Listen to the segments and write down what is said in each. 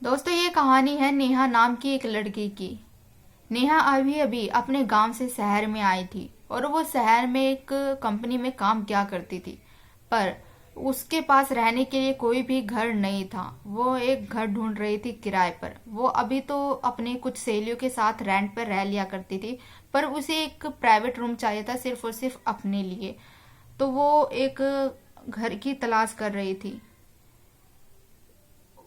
दोस्तों, ये कहानी है नेहा नाम की एक लड़की की। नेहा अभी अभी अपने गांव से शहर में आई थी और वो शहर में एक कंपनी में काम किया करती थी। पर उसके पास रहने के लिए कोई भी घर नहीं था। वो एक घर ढूंढ रही थी किराए पर। वो अभी तो अपने कुछ सहेलियों के साथ रेंट पर रह लिया करती थी, पर उसे एक प्राइवेट रूम चाहिए था सिर्फ और सिर्फ अपने लिए। तो वो एक घर की तलाश कर रही थी।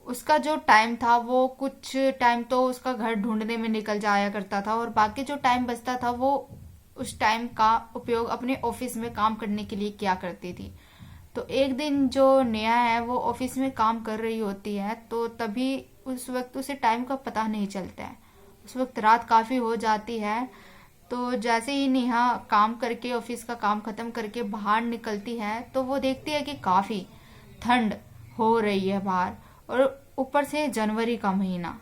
उसका जो टाइम था वो कुछ टाइम तो उसका घर ढूंढने में निकल जाया करता था, और बाकी जो टाइम बचता था वो उस टाइम का उपयोग अपने ऑफिस में काम करने के लिए किया करती थी। तो एक दिन जो नेहा है वो ऑफिस में काम कर रही होती है, तो तभी उस वक्त उसे टाइम का पता नहीं चलता है। उस वक्त रात काफी हो जाती है। तो जैसे ही नेहा काम करके ऑफिस का काम खत्म करके बाहर निकलती है तो वो देखती है कि काफी ठंड हो रही है बाहर, और ऊपर से जनवरी का महीना,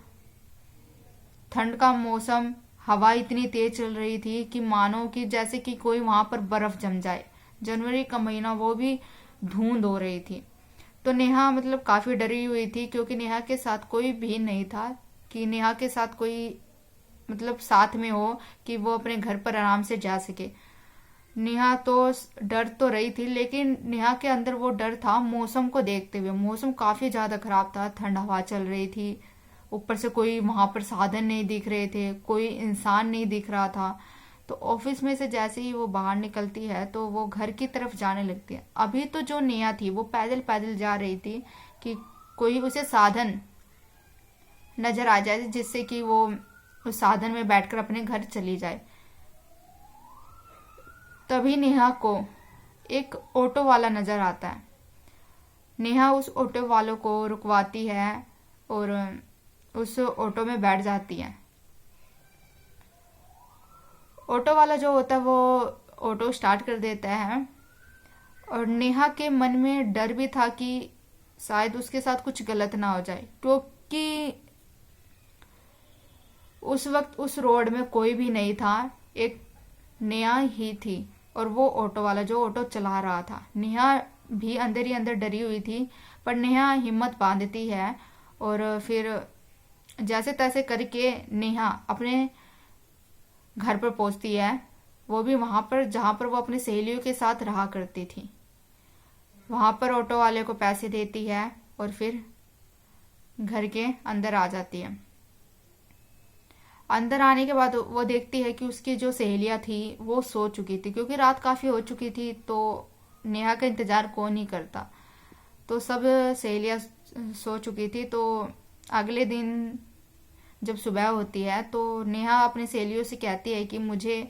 ठंड का मौसम। हवा इतनी तेज चल रही थी कि मानो कि जैसे कि कोई वहां पर बर्फ जम जाए। जनवरी का महीना, वो भी धुंध हो रही थी। तो नेहा मतलब काफी डरी हुई थी, क्योंकि नेहा के साथ कोई भी नहीं था कि नेहा के साथ कोई मतलब साथ में हो कि वो अपने घर पर आराम से जा सके। नेहा तो डर तो रही थी, लेकिन नेहा के अंदर वो डर था मौसम को देखते हुए। मौसम काफी ज्यादा खराब था, ठंड हवा चल रही थी, ऊपर से कोई वहां पर साधन नहीं दिख रहे थे, कोई इंसान नहीं दिख रहा था। तो ऑफिस में से जैसे ही वो बाहर निकलती है तो वो घर की तरफ जाने लगती है। अभी तो जो नेहा थी वो पैदल पैदल जा रही थी कि कोई उसे साधन नजर आ जाए जिससे कि वो उस साधन में बैठकर अपने घर चली जाए। तभी नेहा को एक ऑटो वाला नजर आता है। नेहा उस ऑटो वालों को रुकवाती है और उस ऑटो में बैठ जाती है। ऑटो वाला जो होता है वो ऑटो स्टार्ट कर देता है, और नेहा के मन में डर भी था कि शायद उसके साथ कुछ गलत ना हो जाए, क्योंकि उस वक्त उस रोड में कोई भी नहीं था, एक नेहा ही थी और वो ऑटो वाला जो ऑटो चला रहा था। नेहा भी अंदर ही अंदर डरी हुई थी, पर नेहा हिम्मत बांधती है और फिर जैसे तैसे करके नेहा अपने घर पर पहुंचती है। वो भी वहां पर जहां पर वो अपनी सहेलियों के साथ रहा करती थी। वहां पर ऑटो वाले को पैसे देती है और फिर घर के अंदर आ जाती है। अंदर आने के बाद वो देखती है कि उसकी जो सहेलियां थी वो सो चुकी थी, क्योंकि रात काफी हो चुकी थी। तो नेहा का इंतजार कौन ही करता। तो सब सहेलियां सो चुकी थी। तो अगले दिन जब सुबह होती है तो नेहा अपनी सहेलियों से कहती है कि मुझे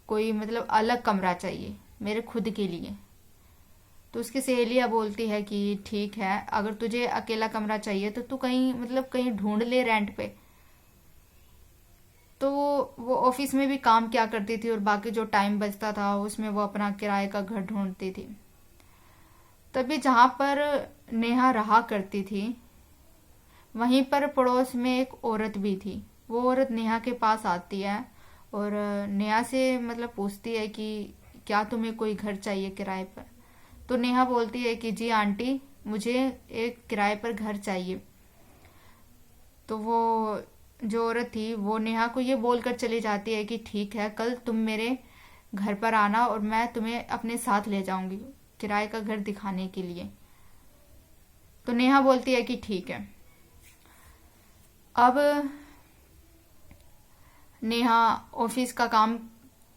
कोई मतलब अलग कमरा चाहिए मेरे खुद के लिए। तो उसकी सहेलियां बोलती है कि ठीक है, अगर तुझे अकेला कमरा चाहिए तो तू कहीं मतलब कहीं ढूंढ ले रेंट पे। तो वो ऑफिस में भी काम किया करती थी और बाकी जो टाइम बचता था उसमें वो अपना किराए का घर ढूंढती थी। तभी जहां पर नेहा रहा करती थी वहीं पर पड़ोस में एक औरत भी थी। वो औरत नेहा के पास आती है और नेहा से मतलब पूछती है कि क्या तुम्हें कोई घर चाहिए किराए पर। तो नेहा बोलती है कि जी आंटी, मुझे एक किराए पर घर चाहिए। तो वो जो औरत थी वो नेहा को ये बोलकर चली जाती है कि ठीक है, कल तुम मेरे घर पर आना और मैं तुम्हें अपने साथ ले जाऊंगी किराए का घर दिखाने के लिए। तो नेहा बोलती है कि ठीक है। अब नेहा ऑफिस का काम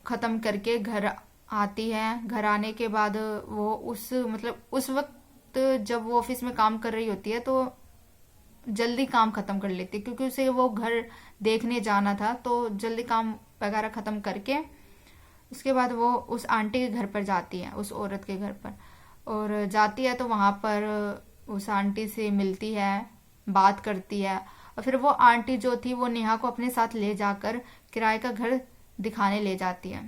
खत्म करके घर आती है। घर आने के बाद वो उस वक्त जब वो ऑफिस में काम कर रही होती है तो जल्दी काम खत्म कर लेती है, क्योंकि उसे वो घर देखने जाना था। तो जल्दी काम वगैरह खत्म करके उसके बाद वो उस आंटी के घर पर जाती है, उस औरत के घर पर। और जाती है तो वहां पर उस आंटी से मिलती है, बात करती है, और फिर वो आंटी जो थी वो नेहा को अपने साथ ले जाकर किराए का घर दिखाने ले जाती है।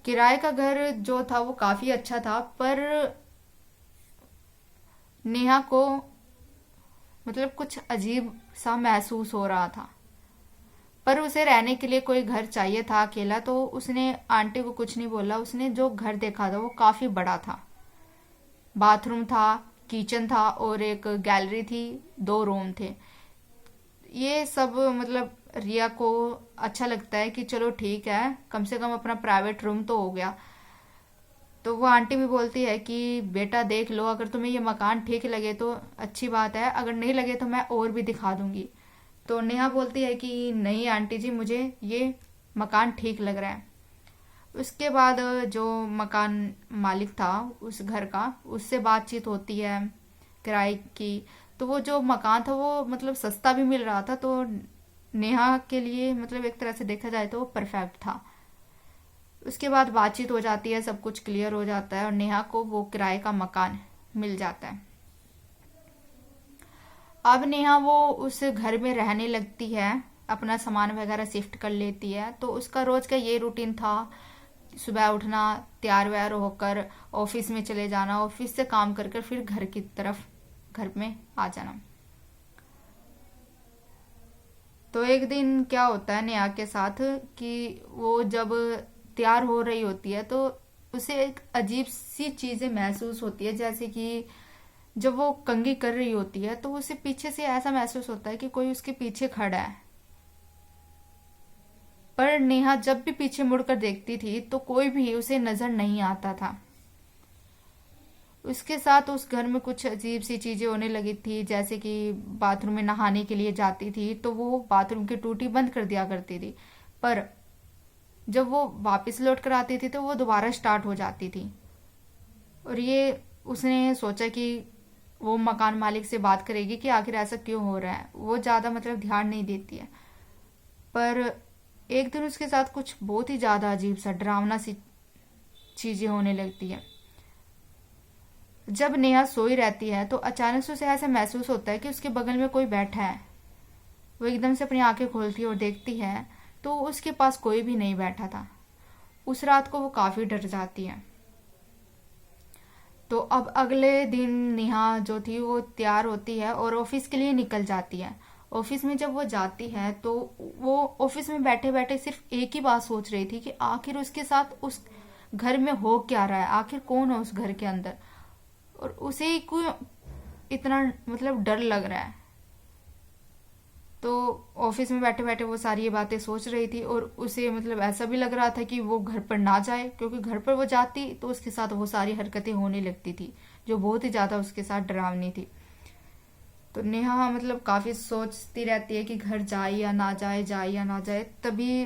किराए का घर जो था वो काफी अच्छा था, पर नेहा को मतलब कुछ अजीब सा महसूस हो रहा था। पर उसे रहने के लिए कोई घर चाहिए था अकेला, तो उसने आंटी को कुछ नहीं बोला। उसने जो घर देखा था वो काफी बड़ा था। बाथरूम था, किचन था और एक गैलरी थी, 2 रूम थे। ये सब मतलब रिया को अच्छा लगता है कि चलो ठीक है, कम से कम अपना प्राइवेट रूम तो हो गया। तो वो आंटी भी बोलती है कि बेटा देख लो, अगर तुम्हें ये मकान ठीक लगे तो अच्छी बात है, अगर नहीं लगे तो मैं और भी दिखा दूंगी। तो नेहा बोलती है कि नहीं आंटी जी, मुझे ये मकान ठीक लग रहा है। उसके बाद जो मकान मालिक था उस घर का, उससे बातचीत होती है किराए की। तो वो जो मकान था वो मतलब सस्ता भी मिल रहा था, तो नेहा के लिए मतलब एक तरह से देखा जाए तो वो परफेक्ट था। उसके बाद बातचीत हो जाती है, सब कुछ क्लियर हो जाता है और नेहा को वो किराए का मकान मिल जाता है। अब नेहा वो उस घर में रहने लगती है, अपना सामान वगैरह शिफ्ट कर लेती है। तो उसका रोज का ये रूटीन था, सुबह उठना, तैयार व्यार होकर ऑफिस में चले जाना, ऑफिस से काम कर कर फिर घर की तरफ, घर में आ जाना। तो एक दिन क्या होता है नेहा के साथ कि वो जब तैयार हो रही होती है तो उसे एक अजीब सी चीजें महसूस होती है, जैसे कि जब वो कंघी कर रही होती है तो उसे पीछे से ऐसा महसूस होता है कि कोई उसके पीछे खड़ा है। पर नेहा जब भी पीछे मुड़कर देखती थी तो कोई भी उसे नजर नहीं आता था। उसके साथ उस घर में कुछ अजीब सी चीजें होने लगी थी, जैसे कि बाथरूम में नहाने के लिए जाती थी तो वो बाथरूम की टूटी बंद कर दिया करती थी, पर जब वो वापस लौट कर आती थी तो वो दोबारा स्टार्ट हो जाती थी। और ये उसने सोचा कि वो मकान मालिक से बात करेगी कि आखिर ऐसा क्यों हो रहा है। वो ज्यादा मतलब ध्यान नहीं देती है। पर एक दिन उसके साथ कुछ बहुत ही ज्यादा अजीब सा डरावना सी चीजें होने लगती है। जब नेहा सोई रहती है तो अचानक से उसे ऐसा महसूस होता है कि उसके बगल में कोई बैठा है। वो एकदम से अपनी आंखें खोलती है और देखती है तो उसके पास कोई भी नहीं बैठा था। उस रात को वो काफी डर जाती है। तो अब अगले दिन नेहा जो थी वो तैयार होती है और ऑफिस के लिए निकल जाती है। ऑफिस में जब वो जाती है तो वो ऑफिस में बैठे बैठे सिर्फ एक ही बात सोच रही थी कि आखिर उसके साथ उस घर में हो क्या रहा है, आखिर कौन है उस घर के अंदर, और उसे क्यों इतना मतलब डर लग रहा है। तो ऑफिस में बैठे बैठे वो सारी ये बातें सोच रही थी और उसे मतलब ऐसा भी लग रहा था कि वो घर पर ना जाए, क्योंकि घर पर वो जाती तो उसके साथ वो सारी हरकतें होने लगती थी जो बहुत ही ज्यादा उसके साथ डरावनी थी। तो नेहा मतलब काफी सोचती रहती है कि घर जाए या ना जाए, जाए या ना जाए। तभी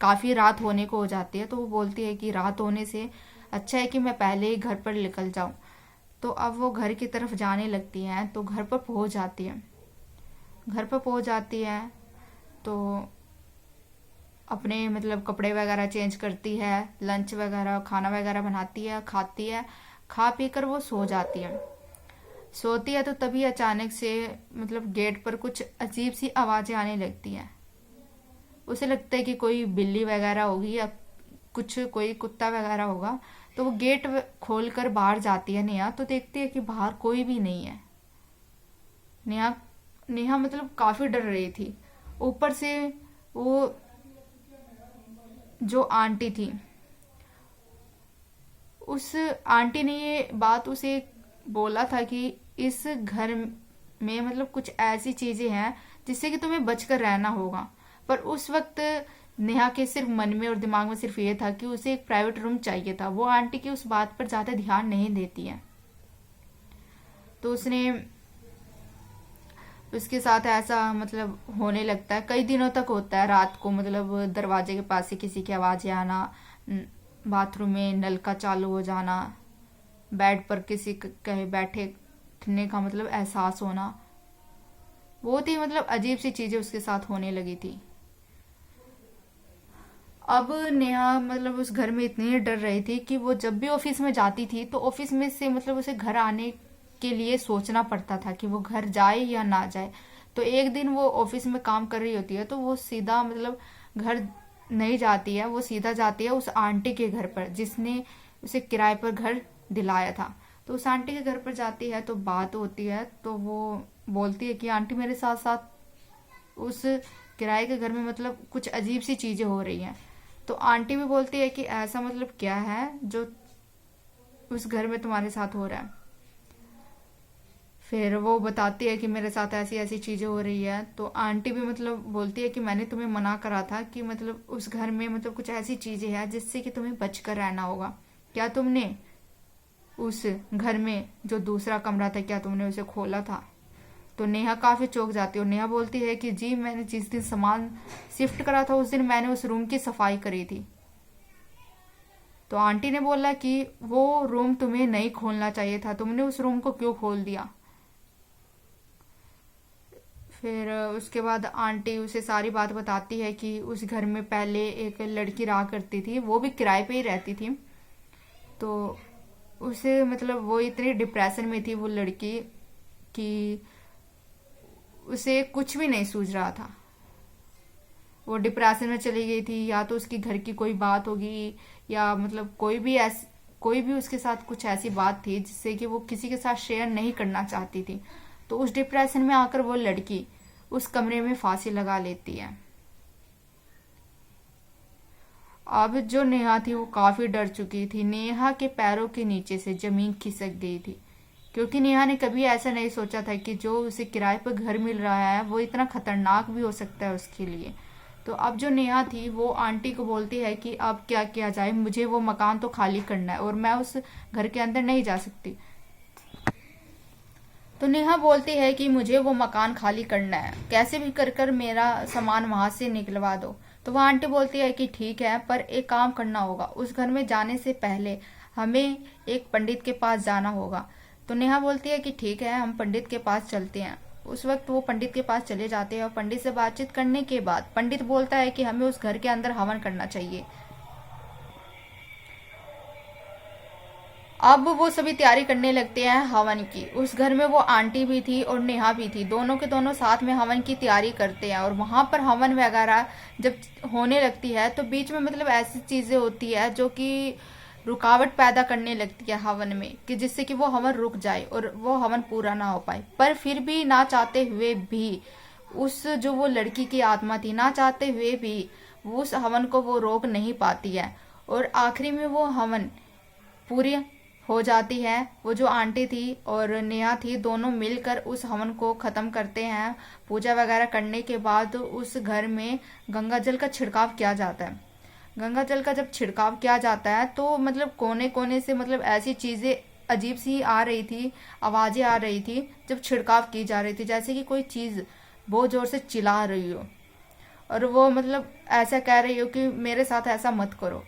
काफी रात होने को हो जाती है तो वो बोलती है कि रात होने से अच्छा है कि मैं पहले ही घर पर निकल जाऊं। तो अब वो घर की तरफ जाने लगती है तो घर पर पहुंच जाती है। घर पर पहुंच जाती है तो अपने मतलब कपड़े वगैरह चेंज करती है, लंच वगैरह खाना वगैरह बनाती है, खाती है, खा पी कर वो सो जाती है। सोती है तो तभी अचानक से मतलब गेट पर कुछ अजीब सी आवाजें आने लगती हैं। उसे लगता है कि कोई बिल्ली वगैरह होगी या कुछ कोई कुत्ता वगैरह होगा। तो वो गेट खोल कर बाहर जाती है नेहा, तो देखती है कि बाहर कोई भी नहीं है। नेहा नेहा मतलब काफी डर रही थी। ऊपर से वो जो आंटी थी, उस आंटी ने ये बात उसे बोला था कि इस घर में मतलब कुछ ऐसी चीजें हैं जिससे कि तुम्हें बचकर रहना होगा। पर उस वक्त नेहा के सिर्फ मन में और दिमाग में सिर्फ ये था कि उसे एक प्राइवेट रूम चाहिए था। वो आंटी की उस बात पर ज्यादा ध्यान नहीं देती है। तो उसने उसके साथ ऐसा मतलब होने लगता है, कई दिनों तक होता है। रात को मतलब दरवाजे के पास से किसी की आवाजें आना, बाथरूम में नल का चालू हो जाना, बेड पर किसी कहे बैठने का मतलब एहसास होना, बहुत ही मतलब अजीब सी चीजें उसके साथ होने लगी थी। अब नेहा मतलब उस घर में इतनी डर रही थी कि वो जब भी ऑफिस में जाती थी तो ऑफिस में से मतलब उसे घर आने के लिए सोचना पड़ता था कि वो घर जाए या ना जाए। तो एक दिन वो ऑफिस में काम कर रही होती है तो वो सीधा मतलब घर नहीं जाती है, वो सीधा जाती है उस आंटी के घर पर जिसने उसे किराए पर घर दिलाया था। तो उस आंटी के घर पर जाती है तो बात होती है, तो वो बोलती है कि आंटी मेरे साथ साथ उस किराए के घर में मतलब कुछ अजीब सी चीजें हो रही हैं। तो आंटी भी बोलती है कि ऐसा मतलब क्या है जो उस घर में तुम्हारे साथ हो रहा है। फिर वो बताती है कि मेरे साथ ऐसी ऐसी चीजें हो रही है। तो आंटी भी मतलब बोलती है कि मैंने तुम्हें मना करा था कि मतलब उस घर में मतलब कुछ ऐसी चीजें हैं जिससे कि तुम्हें बचकर रहना होगा। क्या तुमने उस घर में जो दूसरा कमरा था, क्या तुमने उसे खोला था? तो नेहा काफी चौंक जाती है और नेहा बोलती है कि जी, मैंने जिस दिन सामान शिफ्ट करा था उस दिन मैंने उस रूम की सफाई करी थी। तो आंटी ने बोला कि वो रूम तुम्हें नहीं खोलना चाहिए था, तुमने उस रूम को क्यों खोल दिया? फिर उसके बाद आंटी उसे सारी बात बताती है कि उस घर में पहले एक लड़की रहा करती थी, वो भी किराए पे ही रहती थी। तो उसे मतलब वो इतनी डिप्रेशन में थी वो लड़की कि उसे कुछ भी नहीं सूझ रहा था। वो डिप्रेशन में चली गई थी, या तो उसकी घर की कोई बात होगी या मतलब कोई भी उसके साथ कुछ ऐसी बात थी जिससे कि वो किसी के साथ शेयर नहीं करना चाहती थी। तो उस डिप्रेशन में आकर वो लड़की उस कमरे में फांसी लगा लेती है। अब जो नेहा थी वो काफी डर चुकी थी। नेहा के पैरों के नीचे से जमीन खिसक गई थी, क्योंकि नेहा ने कभी ऐसा नहीं सोचा था कि जो उसे किराए पर घर मिल रहा है वो इतना खतरनाक भी हो सकता है उसके लिए। तो अब जो नेहा थी वो आंटी को बोलती है कि अब क्या किया जाए, मुझे वो मकान तो खाली करना है और मैं उस घर के अंदर नहीं जा सकती। तो नेहा बोलती है कि मुझे वो मकान खाली करना है, कैसे भी कर कर मेरा सामान वहां से निकलवा दो। तो वह आंटी बोलती है कि ठीक है, पर एक काम करना होगा, उस घर में जाने से पहले हमें एक पंडित के पास जाना होगा। तो नेहा बोलती है कि ठीक है, हम पंडित के पास चलते हैं। उस वक्त वो पंडित के पास चले जाते हैं और पंडित से बातचीत करने के बाद पंडित बोलता है कि हमें उस घर के अंदर हवन करना चाहिए। अब वो सभी तैयारी करने लगते हैं हवन की। उस घर में वो आंटी भी थी और नेहा भी थी, दोनों के दोनों साथ में हवन की तैयारी करते हैं। और वहां पर हवन वगैरह जब होने लगती है तो बीच में मतलब ऐसी चीजें होती है जो कि रुकावट पैदा करने लगती है हवन में, कि जिससे कि वो हवन रुक जाए और वो हवन पूरा ना हो पाए। पर फिर भी ना चाहते हुए भी उस जो वो लड़की की आत्मा थी, ना चाहते हुए भी उस हवन को वो रोक नहीं पाती है और आखिरी में वो हवन पूरी हो जाती है। वो जो आंटी थी और नेहा थी दोनों मिलकर उस हवन को खत्म करते हैं। पूजा वगैरह करने के बाद उस घर में गंगा जल का छिड़काव किया जाता है। गंगा जल का जब छिड़काव किया जाता है तो मतलब कोने कोने से मतलब ऐसी चीजें अजीब सी आ रही थी, आवाजें आ रही थी जब छिड़काव की जा रही थी, जैसे कि कोई चीज बहुत जोर से चिल्ला रही हो और वो मतलब ऐसा कह रही हो कि मेरे साथ ऐसा मत करो।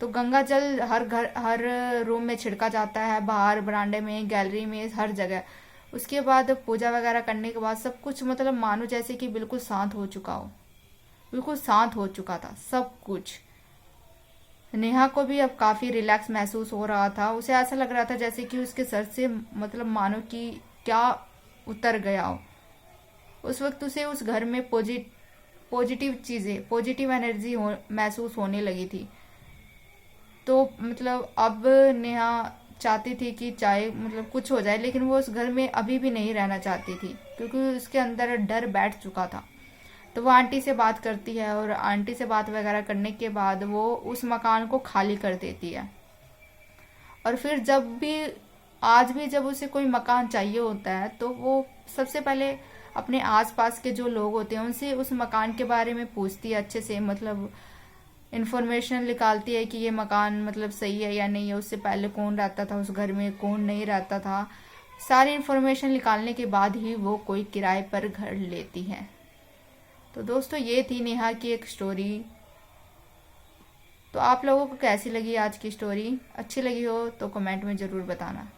तो गंगा जल हर रूम में छिड़का जाता है, बाहर बरामदे में, गैलरी में, हर जगह। उसके बाद पूजा वगैरह करने के बाद सब कुछ मतलब मानो जैसे कि बिल्कुल शांत हो चुका हो, बिल्कुल शांत हो चुका था सब कुछ। नेहा को भी अब काफी रिलैक्स महसूस हो रहा था। उसे ऐसा लग रहा था जैसे कि उसके सर से मतलब मानो कि क्या उतर गया हो। उस वक्त उसे उस घर में पॉजिटिव चीजें, पॉजिटिव एनर्जी महसूस होने लगी थी। तो मतलब अब नेहा चाहती थी कि चाहे मतलब कुछ हो जाए, लेकिन वो उस घर में अभी भी नहीं रहना चाहती थी क्योंकि उसके अंदर डर बैठ चुका था। तो वो आंटी से बात करती है और आंटी से बात वगैरह करने के बाद वो उस मकान को खाली कर देती है। और फिर आज भी जब उसे कोई मकान चाहिए होता है तो वो सबसे पहले अपने आसपास के जो लोग होते हैं उनसे उस मकान के बारे में पूछती है अच्छे से, मतलब इन्फॉर्मेशन निकालती है कि ये मकान मतलब सही है या नहीं है, उससे पहले कौन रहता था उस घर में, कौन नहीं रहता था। सारी इन्फॉर्मेशन निकालने के बाद ही वो कोई किराए पर घर लेती है। तो दोस्तों ये थी नेहा की एक स्टोरी। तो आप लोगों को कैसी लगी आज की स्टोरी? अच्छी लगी हो तो कमेंट में ज़रूर बताना।